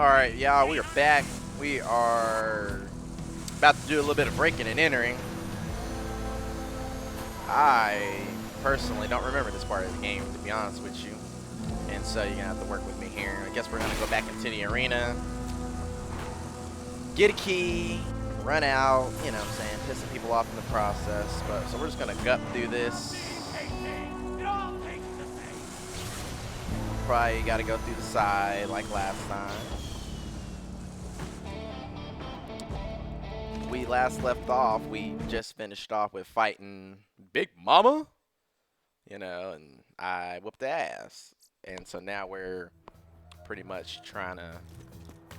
Alright, y'all, we are back. We are about to do a little bit of breaking and entering. I personally don't remember this part of the game, to be honest with you. And so you're going to have to work with me here. I guess we're going to go back into the arena, get a key, run out, you know what I'm saying, pissing people off in the process. But so we're just going to gut through this. Probably got to go through the side like last time. We last left off, we just finished off with fighting Big Mama, you know, and I whooped the ass. And so now we're pretty much trying to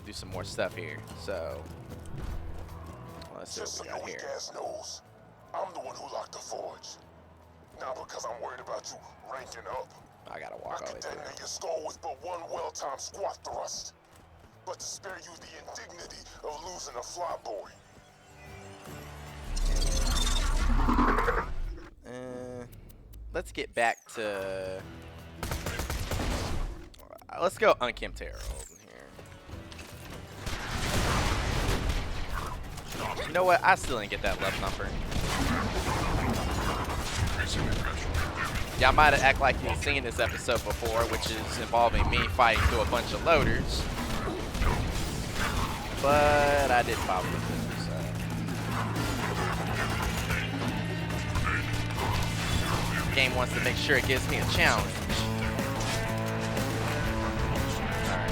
do some more stuff here. So let's see what we got here. Knows, I'm the one who locked the forge. Now because I'm worried about you ranking up, I gotta walk all the way through. detonate your skull with but one well-timed squat thrust. But to spare you the indignity of losing a Flyboy. Let's get back to. Let's go unkempt Harold here. You know what? I still didn't get that left number. Y'all might have acted like you've seen this episode before, which is involving me fighting through a bunch of loaders. But I didn't bother with this. The game wants to make sure it gives me a challenge. Alright.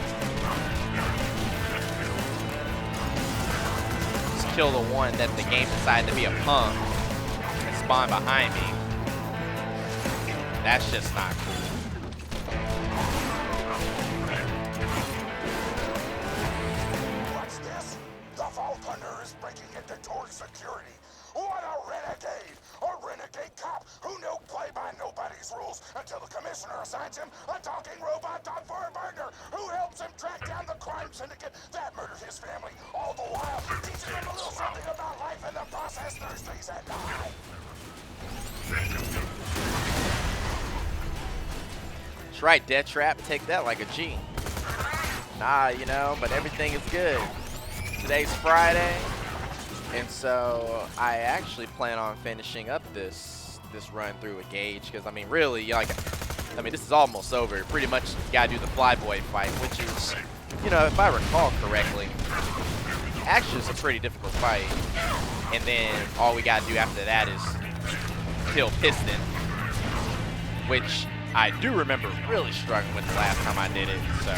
Just kill the one that the game decided to be a punk and spawn behind me. That's just not cool. Watch this. The Vault Hunter is breaking into Torgue security. What a renegade! A renegade cop who knew play by nobody's rules until the commissioner assigns him a talking robot dog for a burger who helps him track down the crime syndicate that murdered his family, all the while teaching him a little something about life in the process Thursdays at night. That's right, Death Trap. Take that like a G. Nah, you know, but everything is good. Today's Friday. And so I actually plan on finishing up this run through with Gaige, because I mean really this is almost over. Pretty much gotta do the Flyboy fight, which is, you know, if I recall correctly, actually it's a pretty difficult fight. And then all we gotta do after that is kill Piston, which I do remember really struggling with the last time I did it, so.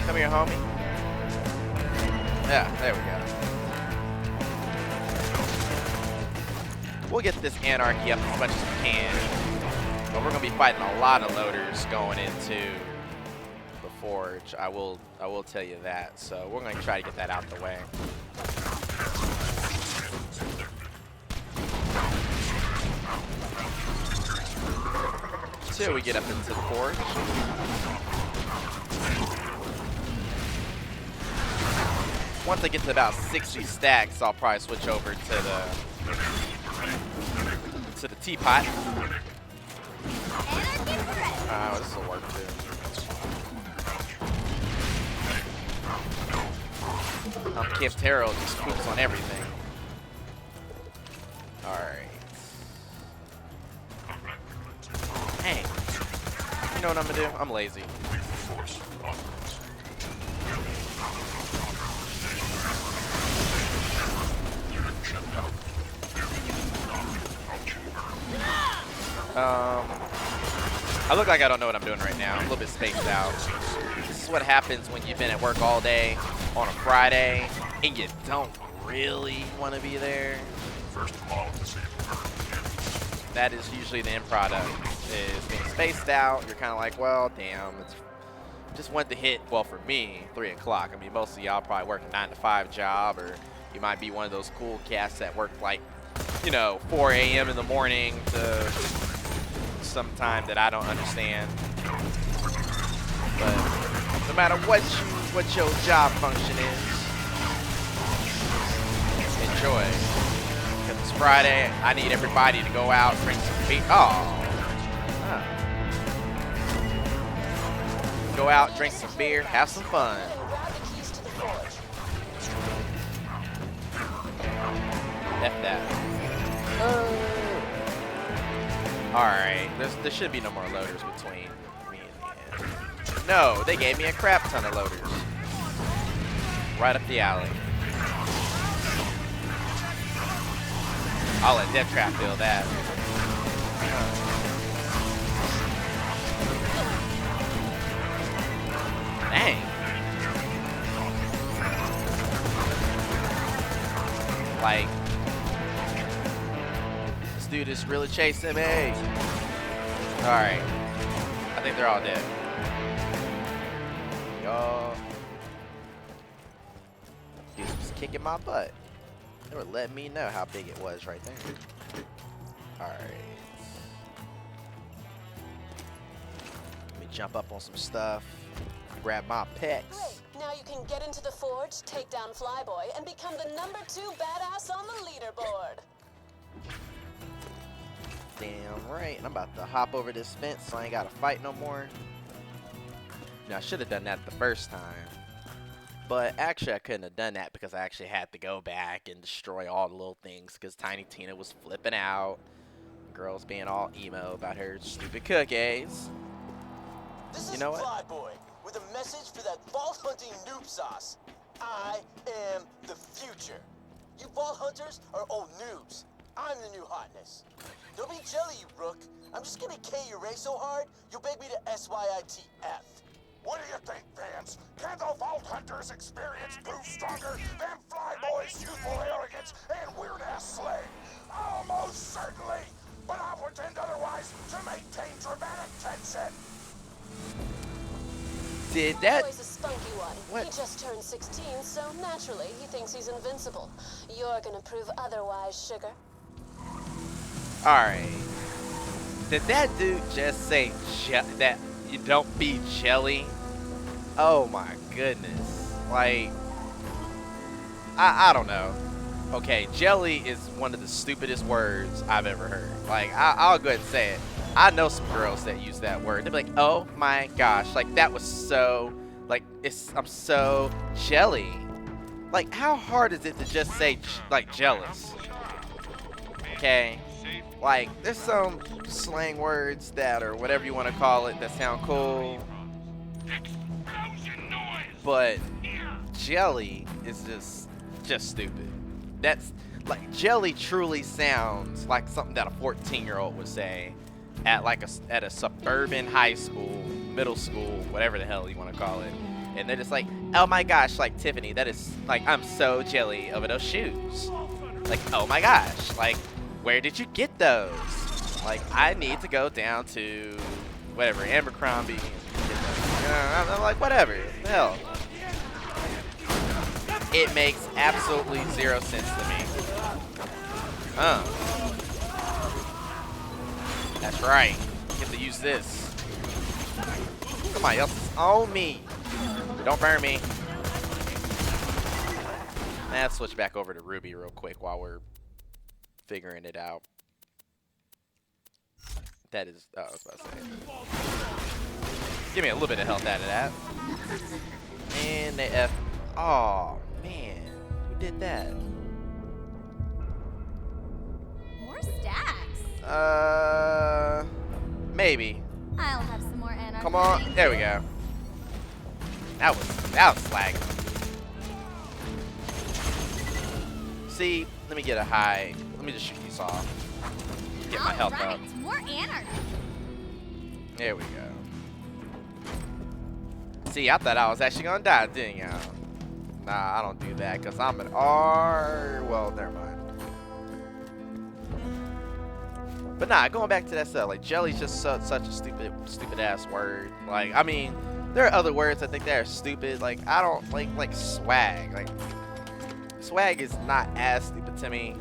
Come here, homie. Yeah, there we go. We'll get this anarchy up as much as we can. But we're gonna be fighting a lot of loaders going into the forge. I will tell you that. So we're gonna try to get that out the way. Till we get up into the forge. Once I get to about 60 stacks, I'll probably switch over to the teapot. This will work too. Unkempt Harold just poops on everything. Alright. Hey. You know what I'm gonna do? I'm lazy. I look like I don't know what I'm doing right now. I'm a little bit spaced out. This is what happens when you've been at work all day on a Friday and you don't really want to be there. That is usually the end product, is being spaced out. You're kind of like, well, damn, it's just went to hit, well, for me, 3 o'clock. I mean, most of y'all probably work a 9-to-5 job, or you might be one of those cool cats that work like, you know, 4 a.m. in the morning to some time that I don't understand. But no matter what your job function is, enjoy. Because it's Friday. I need everybody to go out, drink some beer. Oh. Go out, drink some beer, have some fun. F that. Alright, there should be no more loaders between me and the end. No, they gave me a crap ton of loaders. Right up the alley. I'll let Death Trap deal that. Dang. Like, this dude is really chasing me. Alright. I think they're all dead. Y'all. Dude was kicking my butt. They were letting me know how big it was right there. Alright. Let me jump up on some stuff. Grab my pecs. Great. Now you can get into the forge, take down Flyboy, and become the #2 badass on the leaderboard. Damn right. And I'm about to hop over this fence so I ain't gotta fight no more. Now, I should have done that the first time. But actually, I couldn't have done that because I actually had to go back and destroy all the little things because Tiny Tina was flipping out. Girls being all emo about her stupid cookies. This You know is what? Flyboy with a message for that vault hunting noob sauce. I am the future. You vault hunters are old noobs. I'm the new hotness. Don't be jelly, you rook. I'm just gonna K your race so hard, you'll beg me to SYITF. What do you think, fans? Can the Vault Hunter's experience prove stronger than Flyboy's youthful arrogance and weird-ass slang? Almost certainly, but I'll pretend otherwise to maintain dramatic tension. Did that? Boy's a spunky one. What? He just turned 16, so naturally he thinks he's invincible. You're gonna prove otherwise, sugar. Alright. Did that dude just say that you don't be jelly? Oh my goodness. Like, I don't know. Okay, jelly is one of the stupidest words I've ever heard. Like, I'll go ahead and say it. I know some girls that use that word. They'll be like, oh my gosh, like that was so, like, I'm so jelly. Like, how hard is it to just say, like, jealous? Okay? Like, there's some slang words that, or whatever you want to call it, that sound cool. But jelly is just stupid. That's, like, jelly truly sounds like something that a 14-year-old would say at like at a suburban high school, middle school, whatever the hell you want to call it. And they're just like, oh my gosh, like Tiffany, that is like, I'm so jelly over those shoes. Like, oh my gosh, like, where did you get those? Like, I need to go down to whatever, Abercrombie. I'm like, whatever, the hell. It makes absolutely zero sense to me. That's right. Get to use this. Somebody else is on me. Don't burn me. Let's switch back over to Ruby real quick while we're figuring it out. That is, oh, I was about to say. Give me a little bit of health out of that. And they F. Oh, man. Who did that? More stacks. Maybe. I'll have some more anarchy. Come on. There we go. That was slag. See, let me get a high. Let me just shoot these off. Get my health up. More anarchy. There we go. See, I thought I was actually gonna die, didn't you? Nah, I don't do that because I'm an R. Well, never mind. But nah, going back to that stuff, like jelly's just such a stupid ass word. Like, I mean, there are other words I think that are stupid. Like, I don't like swag. Like, swag is not as stupid to me,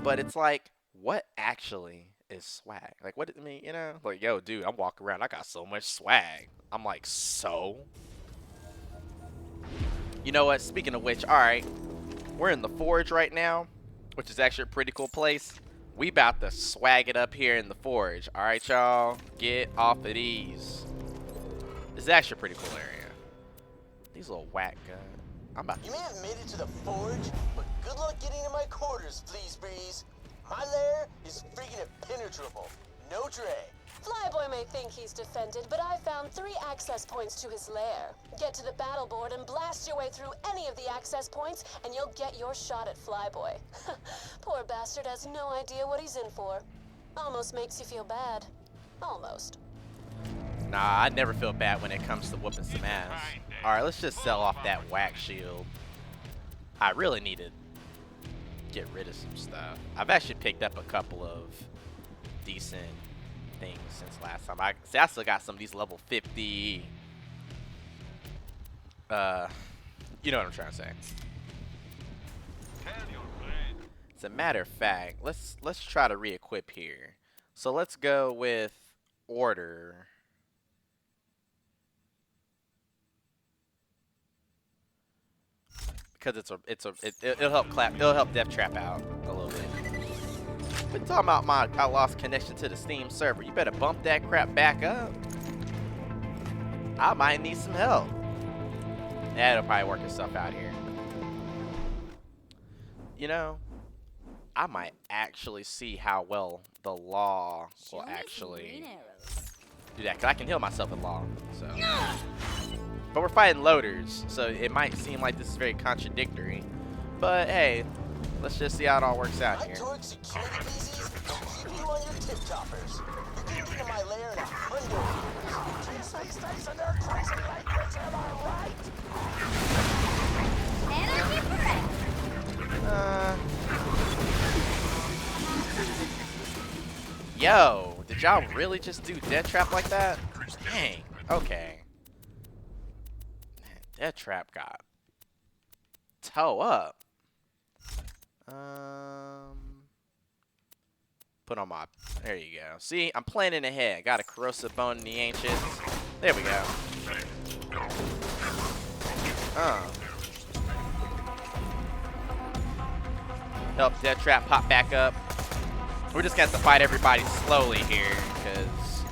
but it's like, what actually is swag? Like, what, I mean, you know, like, yo, dude, I'm walking around, I got so much swag. I'm like, so? You know what? Speaking of which, all right, we're in the forge right now. which is actually a pretty cool place. We about to swag it up here in the forge. All right, y'all, get off of these. This is actually a pretty cool area. These little whack guns. I'm about to... You may have made it to the forge, but good luck getting to my quarters, Fleas Breeze. My lair is freaking impenetrable. No Dre. Flyboy may think he's defended, but I found 3 access points to his lair. Get to the battle board and blast your way through any of the access points, and you'll get your shot at Flyboy. Poor bastard has no idea what he's in for. Almost makes you feel bad. Almost. Nah, I never feel bad when it comes to whooping some ass. Alright, let's just sell off that whack shield. I really need to get rid of some stuff. I've actually picked up a couple of decent things since last time. I still got some of these level 50. You know what I'm trying to say. As a matter of fact, let's try to re-equip here. So let's go with order. Because it'll help Death Trap out a little bit. We're talking about I lost connection to the Steam server. You better bump that crap back up. I might need some help. That'll probably work itself out here. You know, I might actually see how well the law will actually do that. Because I can heal myself with law. So. But we're fighting loaders, so it might seem like this is very contradictory. But hey, let's just see how it all works out here. My Torgue security pieces keep you on your tip toppers. You can get in my lair in 100 years. Kiss these days in their crazy language, am I right? Yo, did y'all really just do Death Trap like that? Dang, okay. Death Trap got toe up. Put on my, there you go. See, I'm planning ahead. Got a corrosive bone in the ancients. There we go. Help Death Trap pop back up. We're just gonna have to fight everybody slowly here, because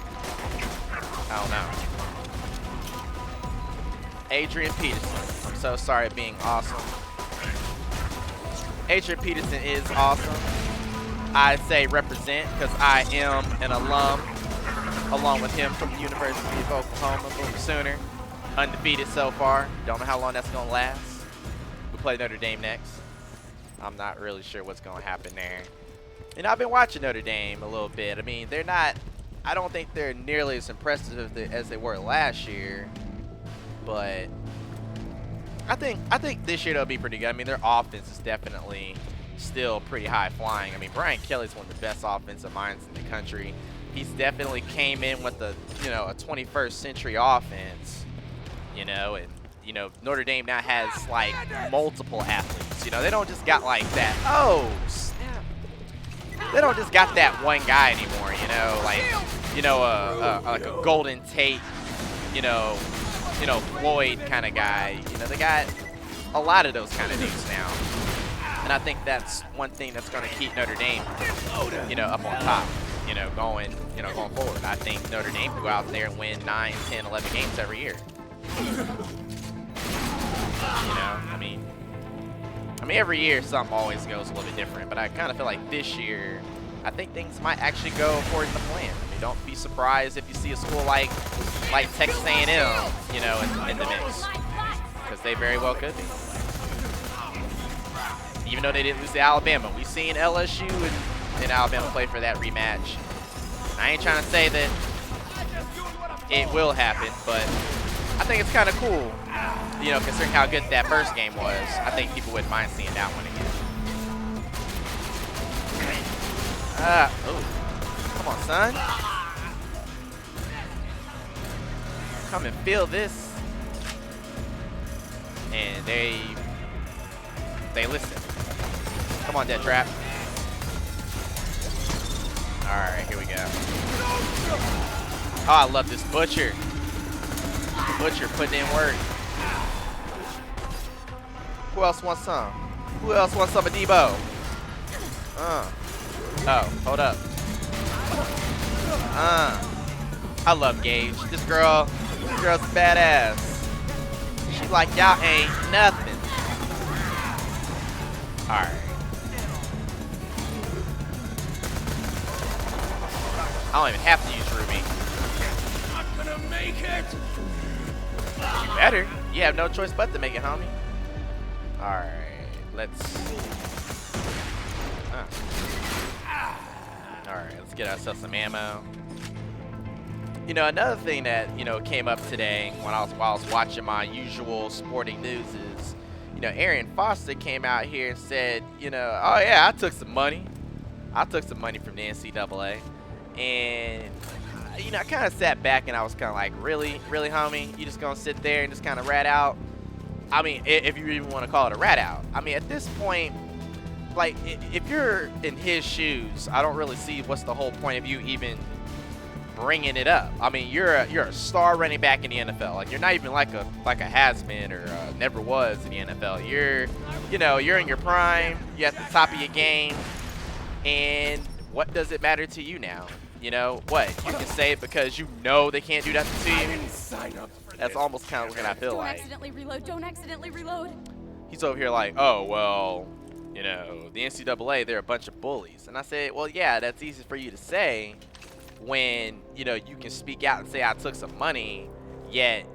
I don't know. Adrian Peterson. I'm so sorry at being awesome. Adrian Peterson is awesome. I say represent because I am an alum along with him from the University of Oklahoma. Boom Sooner. Undefeated so far. Don't know how long that's going to last. We play Notre Dame next. I'm not really sure what's going to happen there. And I've been watching Notre Dame a little bit. I mean, they're not, I don't think they're nearly as impressive as they were last year. But I think this year they'll be pretty good. I mean, their offense is definitely still pretty high flying. I mean, Brian Kelly's one of the best offensive minds in the country. He's definitely came in with a 21st century offense, and Notre Dame now has like multiple athletes. They don't just got like that. Oh, snap. They don't just got that one guy anymore, like a Golden Tate, Floyd kind of guy. They got a lot of those kind of dudes now. And I think that's one thing that's going to keep Notre Dame, up on top, going forward. I think Notre Dame can go out there and win 9, 10, 11 games every year. I mean, every year something always goes a little bit different, but I kind of feel like this year, I think things might actually go according to plan. I mean, don't be surprised if you see a school like Texas A&M, in the mix, because they very well could be. Even though they didn't lose to Alabama, we seen LSU and Alabama play for that rematch. I ain't trying to say that it will happen, but I think it's kind of cool, considering how good that first game was. I think people wouldn't mind seeing that one again. Come on, son. Come and feel this. And they listen. Come on, Death Trap. All right, here we go. Oh, I love this Butcher. Butcher putting in work. Who else wants some? Who else wants some of Debo? Oh, hold up. I love Gaige. This girl's badass. She's like, y'all ain't nothing. Alright. I don't even have to use Ruby. Not gonna make it. You better. You have no choice but to make it, homie. Alright, let's... Alright, let's get ourselves some ammo. You know, another thing that, you know, came up today while I was watching my usual sporting news is, you know, Arian Foster came out here and said, you know, oh yeah, I took some money. I took some money from the NCAA. And, you know, I kind of sat back and I was kind of like, really, homie? You just gonna sit there and just kind of rat out? I mean, if you even want to call it a rat out. I mean, at this point, like, if you're in his shoes, I don't really see what's the whole point of you even bringing it up. I mean, you're a star running back in the NFL. Like, you're not even like a has-been or never was in the NFL. You're in your prime. You're at the top of your game. And what does it matter to you now? You know what? You can say it because you know they can't do that to you. That's almost kind of what I feel like. Don't accidentally reload. Don't accidentally reload. He's over here like, oh well, you know, the NCAA, they're a bunch of bullies. And I say, well, yeah, that's easy for you to say when, you know, you can speak out and say I took some money, yet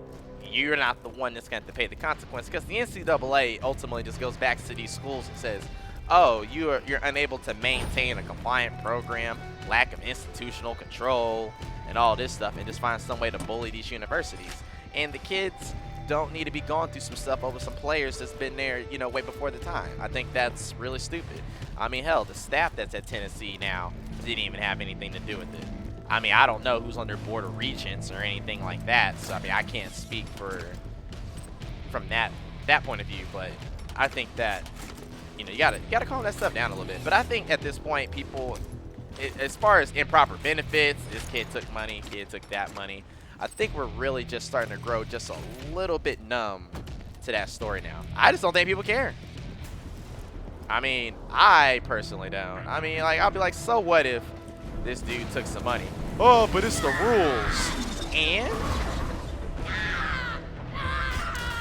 you're not the one that's going to have to pay the consequence. Because the NCAA ultimately just goes back to these schools and says, oh, you're unable to maintain a compliant program, lack of institutional control, and all this stuff, and just find some way to bully these universities. And the kids don't need to be going through some stuff over some players that's been there, you know, way before the time. I think that's really stupid. I mean, hell, the staff that's at Tennessee now didn't even have anything to do with it. I mean, I don't know who's on their board of regents or anything like that, so I mean, I can't speak from that point of view, but I think that, you know, you gotta calm that stuff down a little bit. But I think at this point, people, as far as improper benefits, this kid took money, kid took that money, I think we're really just starting to grow just a little bit numb to that story now. I just don't think people care. I mean, I personally don't. I mean, like, I'll be like, so what if this dude took some money? Oh, but it's the rules. And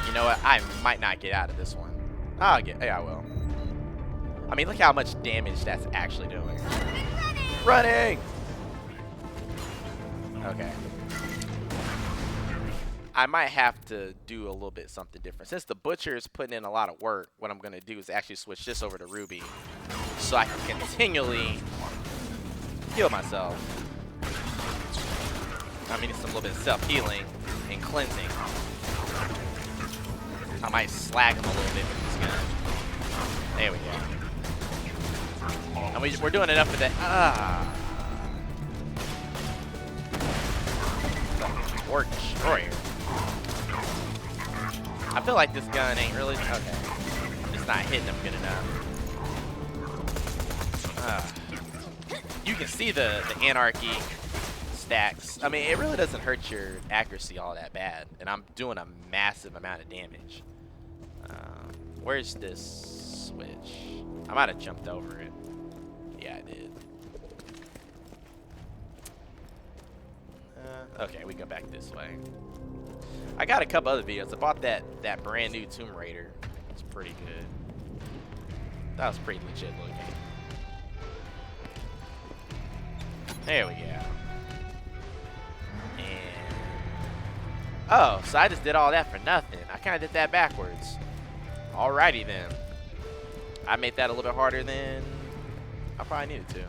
you know what? I might not get out of this one. Yeah, I will. I mean, look how much damage that's actually doing. Running! Okay. I might have to do a little bit something different. Since the Butcher is putting in a lot of work, what I'm going to do is actually switch this over to Ruby so I can continually heal myself. I mean, it's a little bit of self-healing and cleansing. I might slag him a little bit with this gun. There we go. And we're doing enough of that. Or destroyer. I feel like this gun ain't really okay. I'm just not hitting him good enough. You can see the anarchy stacks. I mean, it really doesn't hurt your accuracy all that bad, and I'm doing a massive amount of damage. Where's this switch? I might have jumped over it. Yeah, I did. Okay, we go back this way. I got a couple other videos. I bought that brand new Tomb Raider. It's pretty good. That was pretty legit looking. There we go. And oh, so I just did all that for nothing. I kind of did that backwards. Alrighty then. I made that a little bit harder than I probably needed to.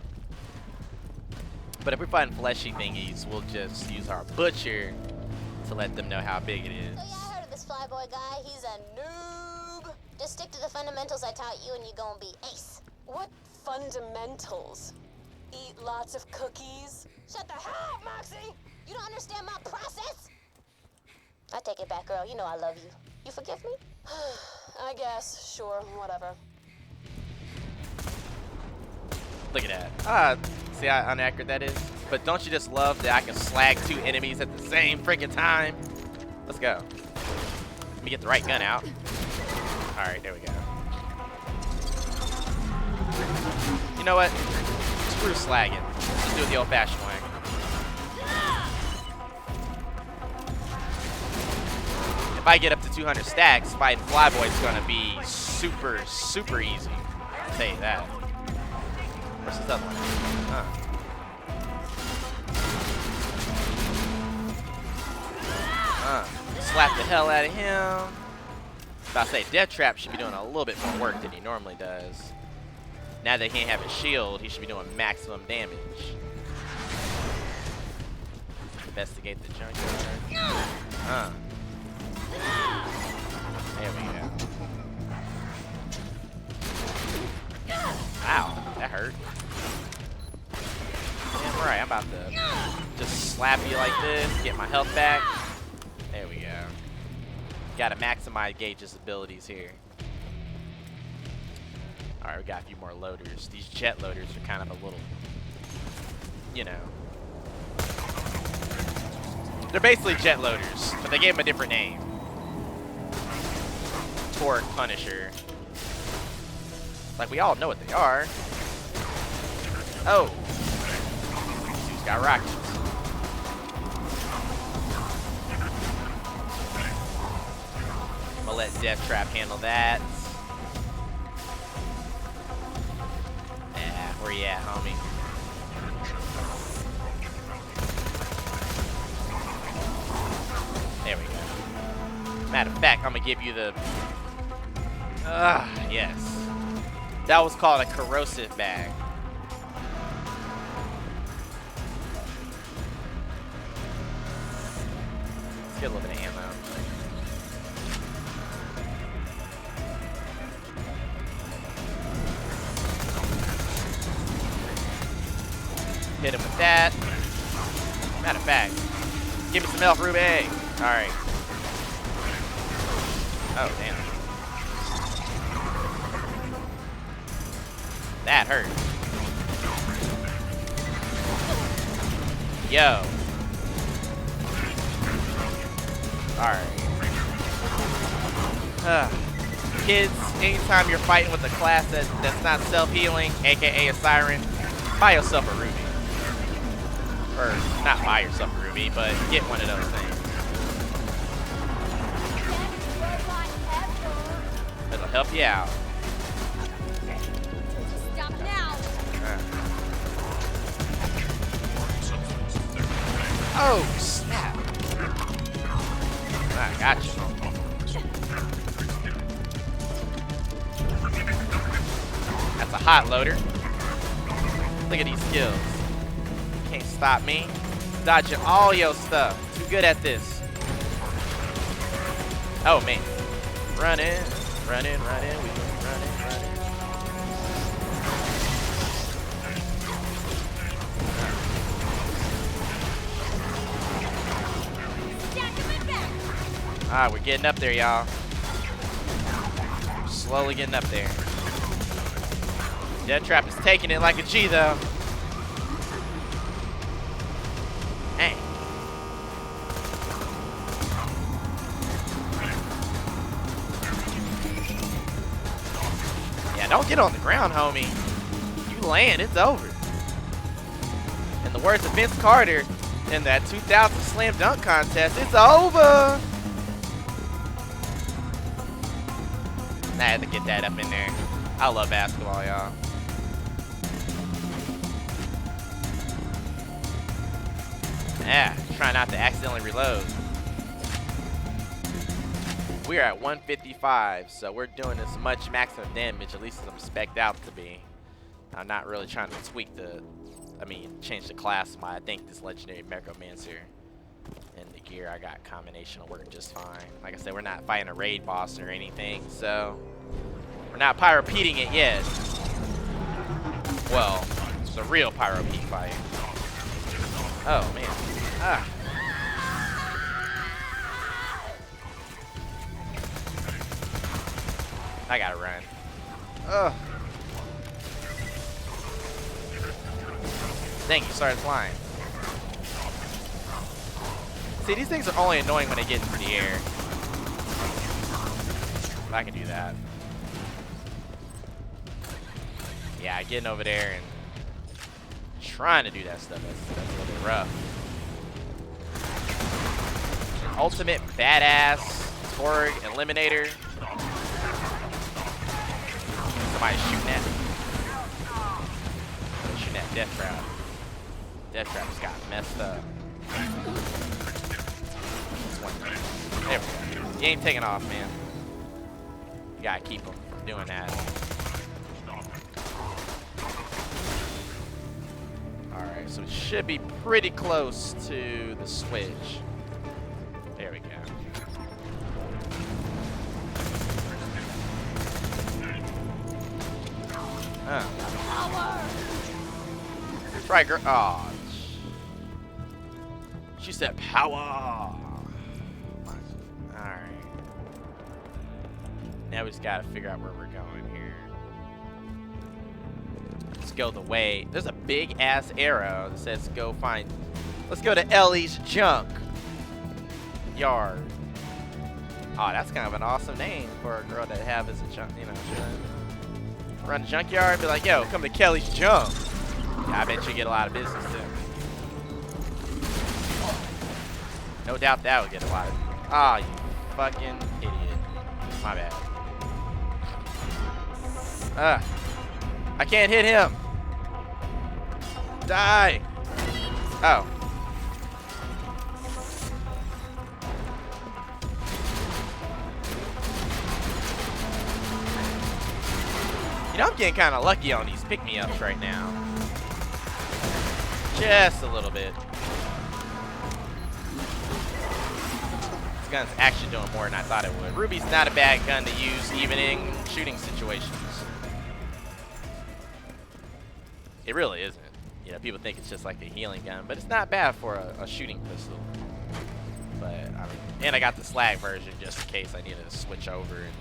But if we're fighting fleshy thingies, we'll just use our Butcher to let them know how big it is. So yeah, I heard of this Flyboy guy. He's a noob. Just stick to the fundamentals I taught you and you're gonna be ace. What fundamentals? Eat lots of cookies? Shut the hell up, Moxie! You don't understand my process? I take it back, girl. You know I love you. You forgive me? I guess. Sure. Whatever. Look at that. See how inaccurate that is? But don't you just love that I can slag two enemies at the same freaking time? Let's go. Let me get the right gun out. Alright, there we go. You know what? Screw slagging. Let's do it the old-fashioned way. If I get up to 200 stacks, fighting Flyboy is gonna be super, super easy. I'll tell you that. Where's this other one? Slap the hell out of him. About to say, Death Trap should be doing a little bit more work than he normally does. Now that he can't have a shield, he should be doing maximum damage. Investigate the junkyard. There we go. Ow, that hurt. Damn right, I'm about to just slap you like this, get my health back. There we go. Gotta maximize Gaige's abilities here. Alright, we got a few more loaders. These jet loaders are kind of a little, you know. They're basically jet loaders, but they gave them a different name. Torgue Punisher. Like, we all know what they are. Oh. Dude's got rockets. I'm gonna let Death Trap handle that. Yeah, where you at, homie? There we go. Matter of fact, I'm gonna give you the... yes. That was called a corrosive bag. Let's get a little bit of ammo. Hit him with that. Matter of fact, give me some health, Ruby. Alright. Oh, damn. That hurt. Yo. Alright. Kids, anytime you're fighting with a class that's not self-healing, aka a siren, buy yourself a Ruby. Or, not buy yourself a Ruby, but get one of those things. It'll help you out. Stop now. Oh, snap. I got you. That's a hot loader. Look at these skills. Can't stop me. Dodging all your stuff. Too good at this. Oh, man. Running. We running. Alright, we're getting up there, y'all. Slowly getting up there. Death Trap is taking it like a G, though. Hey. Yeah, don't get on the ground, homie. You land, it's over. In the words of Vince Carter in that 2000 Slam Dunk Contest, it's over. I had to get that up in there. I love basketball, y'all. Yeah, try not to accidentally reload. We're at 155, so we're doing as much maximum damage, at least as I'm spec'd out to be. I'm not really trying to tweak the, change the class of I think this legendary Necromancer. And the gear I got combination will work just fine. Like I said, we're not fighting a raid boss or anything, so we're not pyro-peating it yet. Well, it's a real pyro-peat fight. Oh man. I gotta run. Ugh. Dang, you started flying. See, these things are only annoying when they get into the air. I can do that. Yeah, getting over there and trying to do that stuff, that's a little bit rough. Ultimate badass Torgue eliminator. Somebody's shooting at me. Shooting at Death Trap. Death Trap just got messed up. There we go. He ain't taking off, man. You gotta keep him from doing that. Alright, so we should be pretty close to the switch. There we go. That's right, girl. Oh, she said power. Alright. Now we just gotta figure out where we're going here. Let's go the way. There's a big ass arrow that says go find. Let's go to Ellie's junk yard. Oh, that's kind of an awesome name for a girl to have as a junk, you know, run a junkyard, be like, yo, come to Kelly's junk. Yeah, I bet you get a lot of business too. No doubt that would get a lot of. Ah, you fucking idiot. My bad. I can't hit him. Die. Oh. You know, I'm getting kind of lucky on these pick-me-ups right now. Just a little bit. This gun's actually doing more than I thought it would. Ruby's not a bad gun to use even in shooting situations. It really isn't. You know, people think it's just like a healing gun, but it's not bad for a shooting pistol. But, I mean, and I got the slag version just in case I needed to switch over and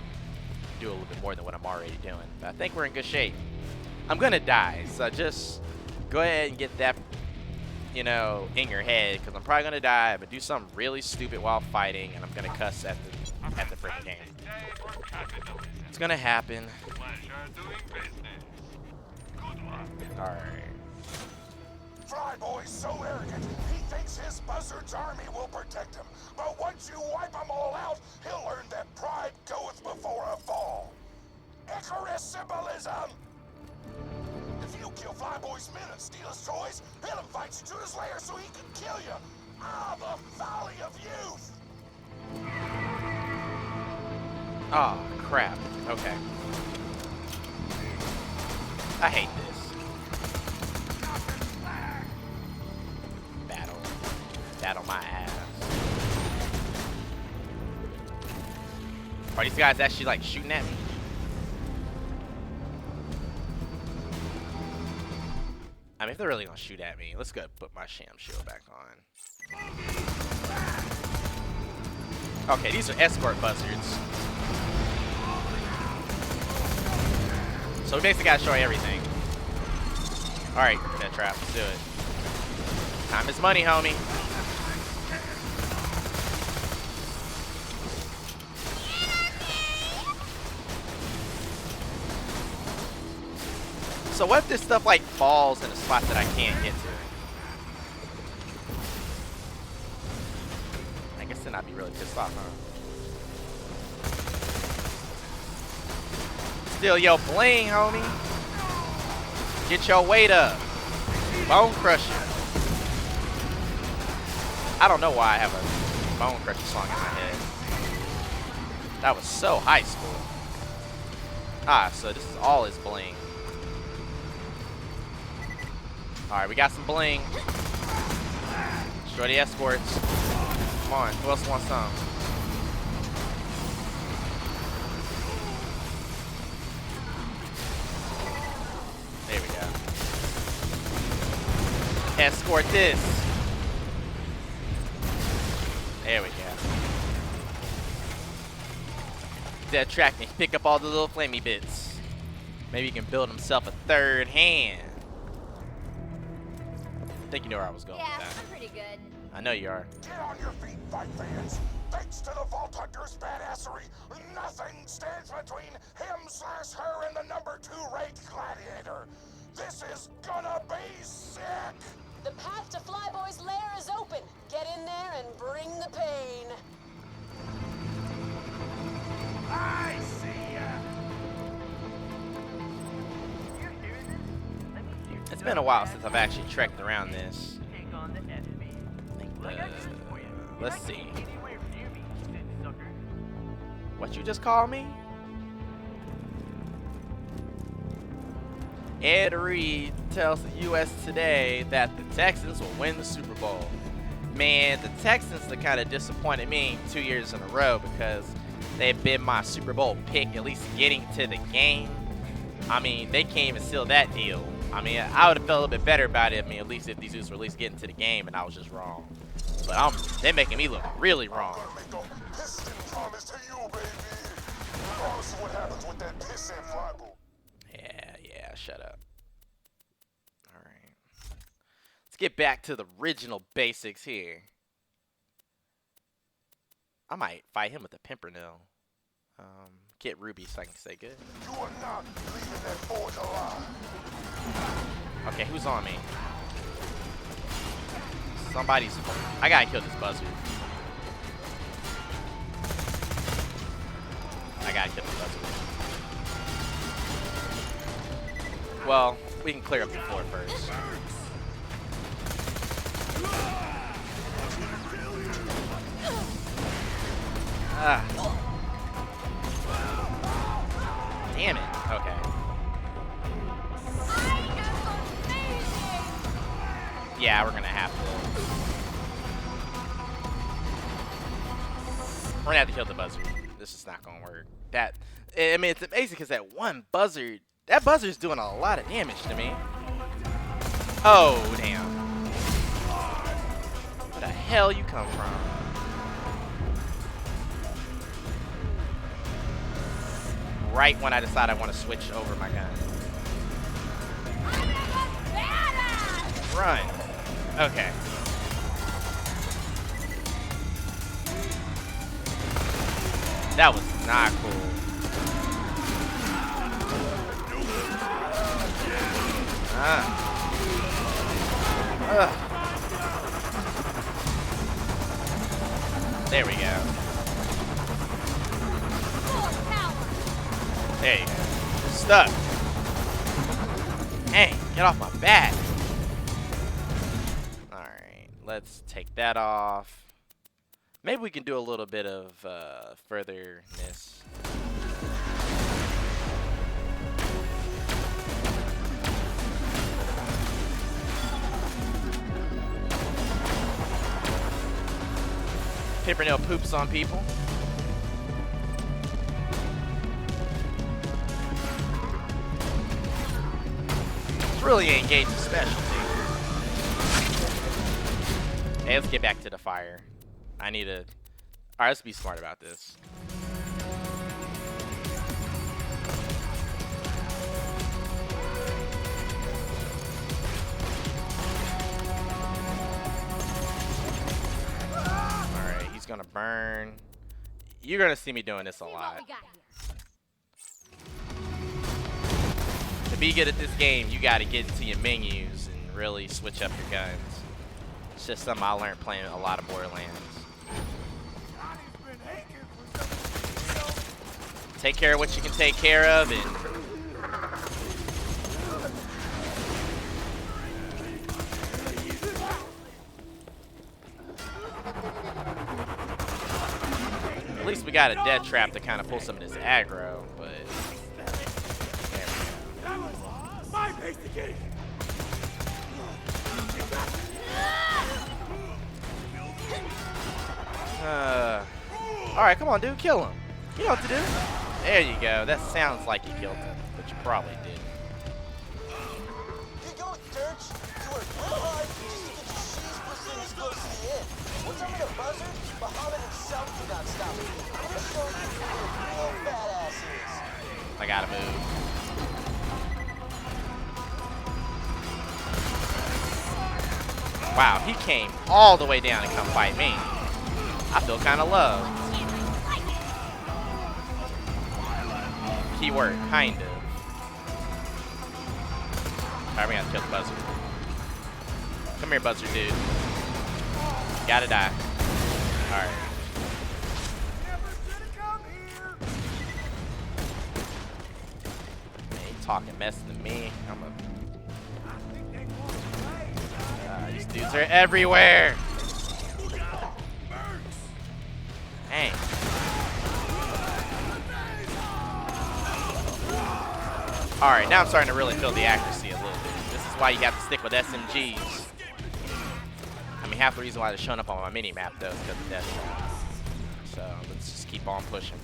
do a little bit more than what I'm already doing. But I think we're in good shape. I'm gonna die, so just go ahead and get that, you know, in your head, because I'm probably gonna die, but do something really stupid while fighting, and I'm gonna cuss at the freaking game. It's gonna happen. Alright. Flyboy's so arrogant, he thinks his buzzard's army will protect him. But once you wipe them all out, he'll learn that pride goeth before a fall. Icarus symbolism! If you kill Flyboy's men and steal his toys, he'll invite you to his lair so he can kill you. Ah, the folly of youth! Oh, crap. Okay. I hate this. Battle my ass. Are these guys actually like shooting at me? I mean, if they're really gonna shoot at me, let's go put my sham shield back on. Okay, these are escort buzzards. So we basically gotta show everything. Alright, that trap, let's do it. Time is money, homie. So what if this stuff like falls in a spot that I can't get to? I guess then I'd be really pissed off, huh? Steal your bling, homie. Get your weight up. Bone crusher. I don't know why I have a bone crusher song in my head. That was so high school. Ah, so this is all his bling. Alright, we got some bling. Destroy the escorts. Come on, who else wants some? There we go. Escort this. There we go. Dead track and pick up all the little flamey bits. Maybe he can build himself a third hand. I think you know where I was going with that. I'm pretty good. I know you are. Get on your feet, fight fans. Thanks to the Vault Hunter's badassery, nothing stands between him/her and the #2 ranked gladiator. This is gonna be sick! The path to Flyboy's lair is open. Get in there and bring the pain. I see ya! It's been a while since I've actually trekked around this. Let's see. What you just call me? Ed Reed tells the U.S. Today that the Texans will win the Super Bowl. Man, the Texans have kind of disappointed me 2 years in a row because they've been my Super Bowl pick, at least getting to the game. I mean, they can't even seal that deal. I mean, I would have felt a little bit better about it. I mean, at least if these dudes were at least getting to the game and I was just wrong. But they're making me look really wrong. I'm gonna make a Piston promise to you, baby. Regardless of what happens with that Piston Flyboy. Yeah, shut up. Alright. Let's get back to the original basics here. I might fight him with the Pimpernel. Get Ruby so I can say good. You are not leaving that forge alive. Okay, who's on me? Somebody's... I gotta kill this buzzard. I gotta kill this buzzard. Well, we can clear up the floor first. Damn it. Okay. Yeah, we're gonna have to. We're gonna have to kill the buzzard. This is not gonna work. I mean, it's amazing because that one buzzard, that buzzard's doing a lot of damage to me. Oh, damn. Where the hell you come from? Right when I decide I want to switch over my gun. Run. Okay. That was not cool. There we go. There you go. Stuck. Hey, get off my back. Alright, let's take that off. Maybe we can do a little bit of furtherness. Pimpernel poops on people. It's really ain't Gaige's specialty. Hey, let's get back to the fire. I need to... Alright, let's be smart about this. Alright, he's gonna burn. You're gonna see me doing this a lot. To be good at this game, you gotta get into your menus and really switch up your guns. It's just something I learned playing a lot of Borderlands. Take care of what you can take care of, and at least we got a death trap to kind of pull some of this aggro, but there we go. Alright, come on, dude, kill him. You know what to do. There you go. That sounds like you killed him, but you probably didn't. Keep going, Dirge. You work real hard just to get your shoes pushed in this close to the end. Once I'm in a buzzard, Muhammad himself cannot stop me. I'm gonna show you who a real badass is. I gotta move. Wow, he came all the way down to come fight me. I feel kind of loved. Keyword, kind of. Alright, we gotta kill the buzzer. Come here, buzzer dude. Gotta die. Alright. Ain't talking mess to me. These dudes are everywhere. Dang. Alright, now I'm starting to really feel the accuracy a little bit. This is why you have to stick with SMGs. I mean, half the reason why they're showing up on my mini-map, though, is because of death traps. So, let's just keep on pushing.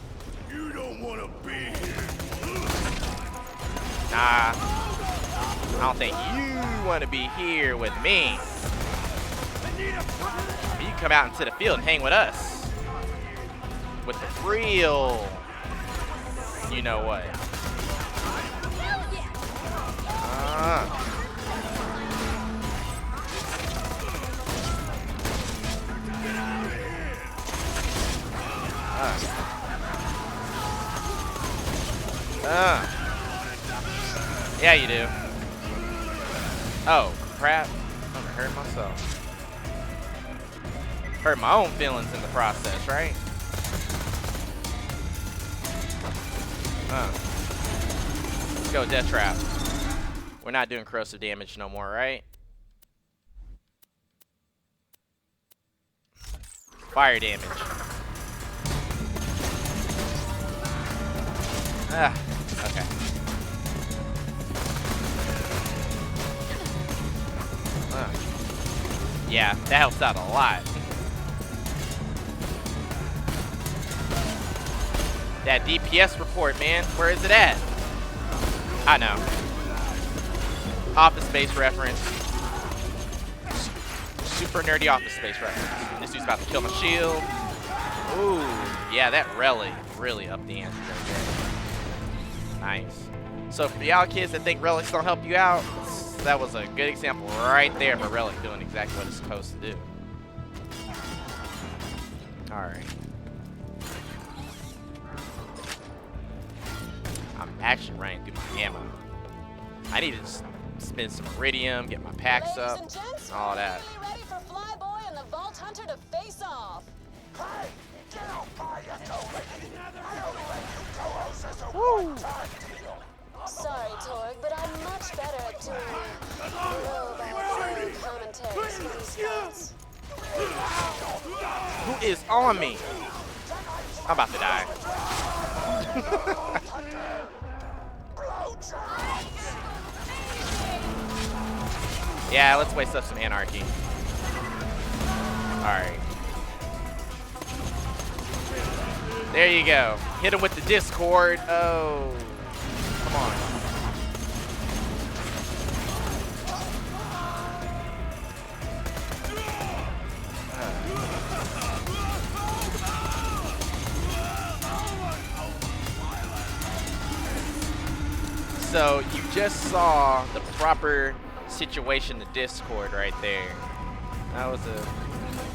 You don't want to be here. Nah. I don't think you want to be here with me. You can come out into the field and hang with us. With the real... You know what. Yeah, you do. Oh, crap. I'm gonna hurt myself. Hurt my own feelings in the process, right? Let's go, Death Trap. We're not doing corrosive damage no more, right? Fire damage. Okay. Yeah, that helps out a lot. That DPS report, man. Where is it at? I know. Office Space reference. Super nerdy Office Space reference. This dude's about to kill my shield. Ooh, yeah, that really upped the ante right there. Nice. So for y'all kids that think relics don't help you out, that was a good example right there of a relic doing exactly what it's supposed to do. Alright. I'm actually running through my ammo. I need to spend some iridium, get my packs up, Ladies and gents, all that. ready for Flyboy and the Vault Hunter to face off. Hey, get off my echo, lady. I only let you co-host as a one-time deal. Sorry, Torgue, but I'm much better at doing low-value commentaries for these guys. Who is on me? I'm about to die. Yeah, let's waste up some anarchy. Alright. There you go. Hit him with the Discord. Oh. Come on. So you just saw the proper situation, the Discord right there. That was a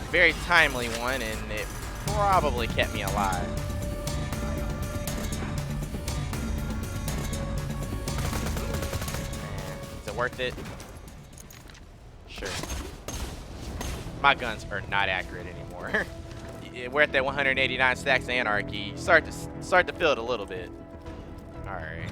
very timely one, and it probably kept me alive. Is it worth it? Sure. My guns are not accurate anymore. We're at that 189 stacks of anarchy. Start to feel it a little bit. All right.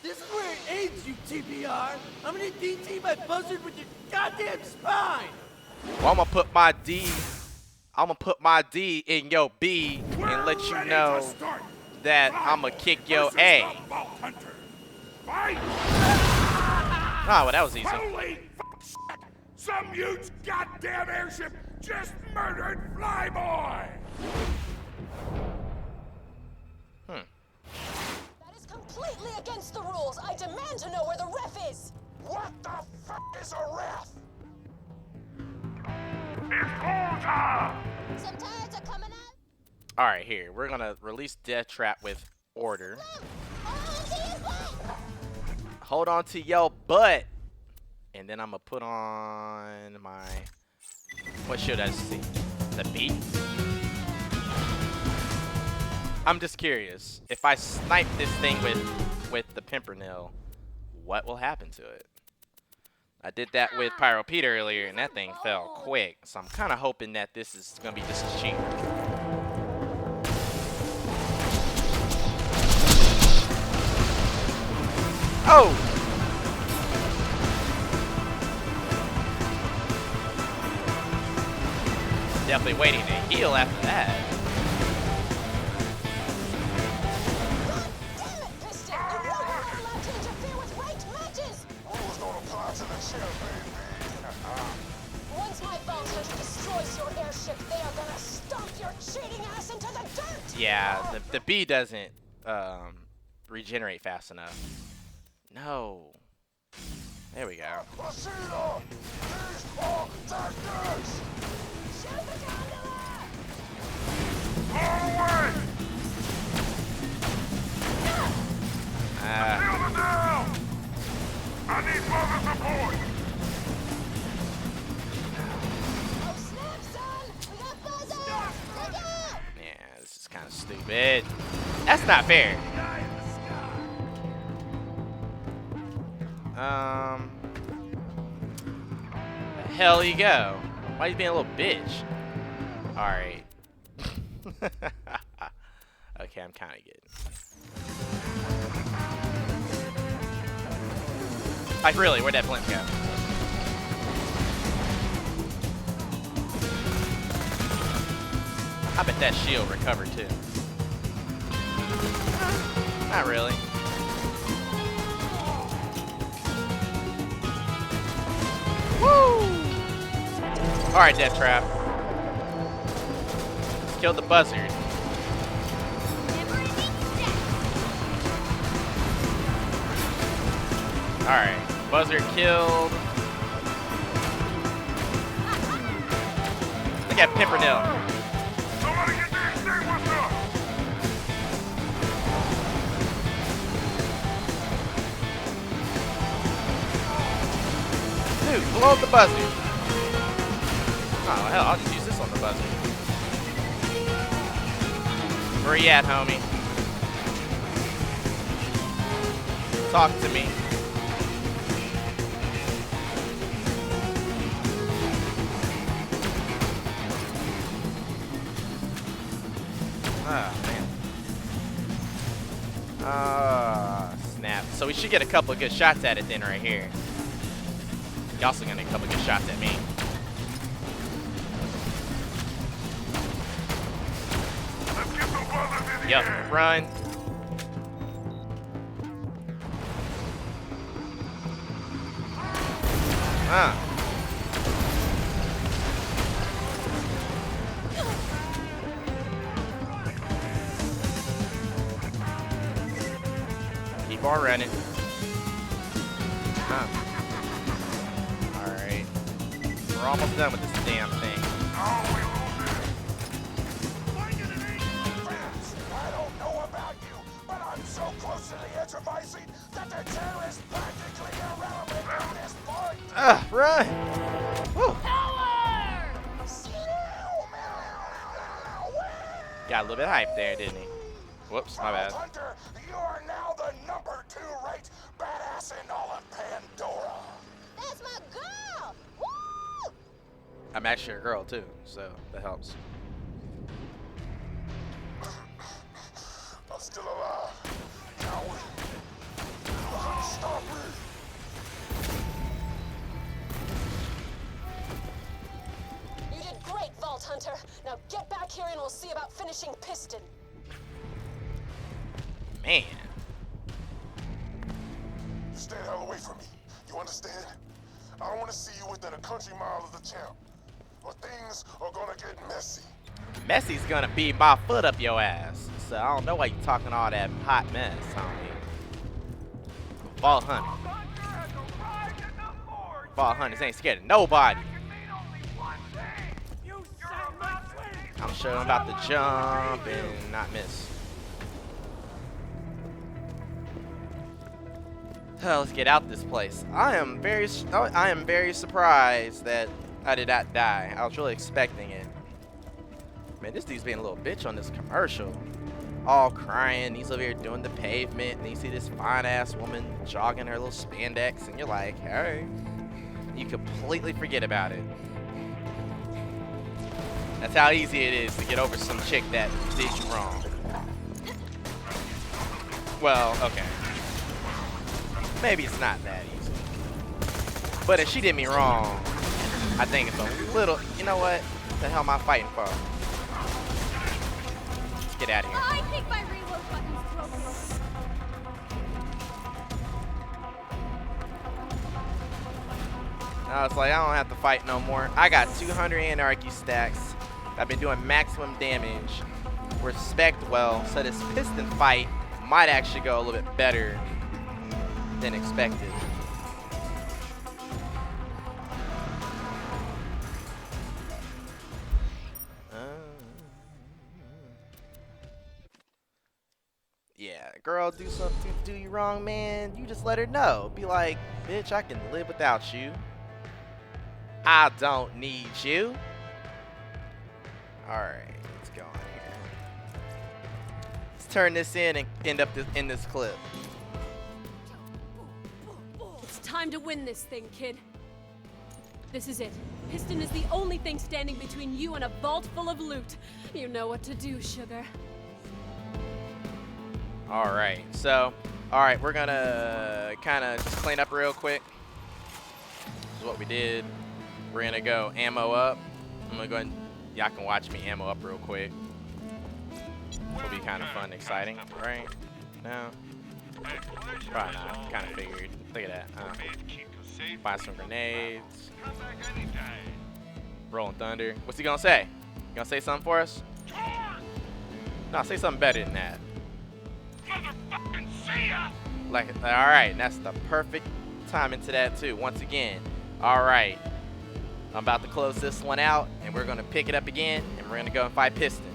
This is where it ends, you TBR. I'm gonna DT my buzzard with your goddamn spine. Well, I'm gonna put my D in your B and let you know that I'm gonna kick your A. Ah, well, that was easy. Holy shit! Some huge goddamn airship just murdered Flyboy! That is completely against the rules. I demand to know where the ref is. What the fuck is a ref? It's full time! Some turds are coming up. All right, here we're gonna release Death Trap with order. Hold on to your butt. Hold on to your butt. And then I'm gonna put on my, what should I see? The beat? I'm just curious. If I snipe this thing with the Pimpernel, what will happen to it? I did that with Pyro Pete earlier, and that thing fell quick. So I'm kind of hoping that this is gonna be just as cheap. Oh! Definitely waiting to heal after that. Damn it, Piston! You know you're not allowed to interfere with ranked matches! Rules don't apply to the champagne bee. Once my Vault Hunter destroys your airship, they are gonna stomp your cheating ass into the dirt! Yeah, the bee doesn't regenerate fast enough. No. There we go. Machina! These are tactics! Shoot the gondola! All away! Shield them down! I need further support! Oh snap, son! We got buzzers! Look out! Yeah, this is kind of stupid. That's not fair. The hell you go? Why are you being a little bitch? Alright. Okay, I'm kind of good. Like, really, where'd that Blimp go? I bet that shield recovered too. Not really. Woo! Alright, Death Trap. Killed the buzzard. Alright, buzzard killed. Look at Pimpernel. Somebody get the extinguisher! Dude, blow up the buzzard. Oh, hell, I'll just use this on the buzzard. Where you at, homie? Talk to me. Oh, man. Ah, snap. So we should get a couple of good shots at it then right here. You're also gonna get a couple of good shots at me. Let's get some buzzers in the Yep, air! run. Keep on running. Alright. We're almost done with this damn thing. Oh, we lose it! Friends, I don't know about you, but I'm so close to the edge of my seat that the chair is practically irrelevant at this point! Run! Woo. Got a little bit hype there, didn't he? Whoops, my bad. Hunter, you are now the #2 ranked badass in all of Pandora. That's my girl! Woo! I'm actually a girl too, so that helps. I'm still alive. Coward. You couldn't stop me. You did great, Vault Hunter. Now get back here and we'll see about finishing Piston. Man. Stay the hell away from me. You understand? I don't want to see you within a country mile of the champ. Or things are gonna get messy. Messy's gonna beat my foot up your ass. So I don't know why you talking all that hot mess, homie. Vault Hunter. Vault Hunters ain't scared of nobody. I'm sure I'm about to jump and not miss. Let's get out this place. I am very surprised that I did not die. I was really expecting it. Man, this dude's being a little bitch on this commercial. All crying. He's over here doing the pavement, and you see this fine-ass woman jogging her little spandex, and you're like, hey. You completely forget about it. That's how easy it is to get over some chick that did you wrong. Well, okay. Maybe it's not that easy. But if she did me wrong, I think it's a little... You know what? What the hell am I fighting for? Let's get out of here. I think my reload button's broken. Now it's like I don't have to fight no more. I got 200 anarchy stacks. I've been doing maximum damage. Respect well, so this piston fight might actually go a little bit better than expected. Yeah, girl, do something do you wrong, man. You just let her know. Be like, bitch, I can live without you. I don't need you. All right, let's go on here. Let's turn this in and end up in this clip. It's time to win this thing, kid. This is it. Piston is the only thing standing between you and a vault full of loot. You know what to do, sugar. All right, so, all right, we're gonna kind of just clean up real quick. This is what we did. We're gonna go ammo up. I'm gonna go ahead and, y'all can watch me ammo up real quick. It'll be kind of fun and exciting, right? No? Probably not, kind of figured. Look at that. Find some grenades. Rolling Thunder. What's he gonna say? You gonna say something for us? No, say something better than that. Like, all right, that's the perfect time into that too. Once again, all right, I'm about to close this one out, and we're gonna pick it up again, and we're gonna go and fight Piston.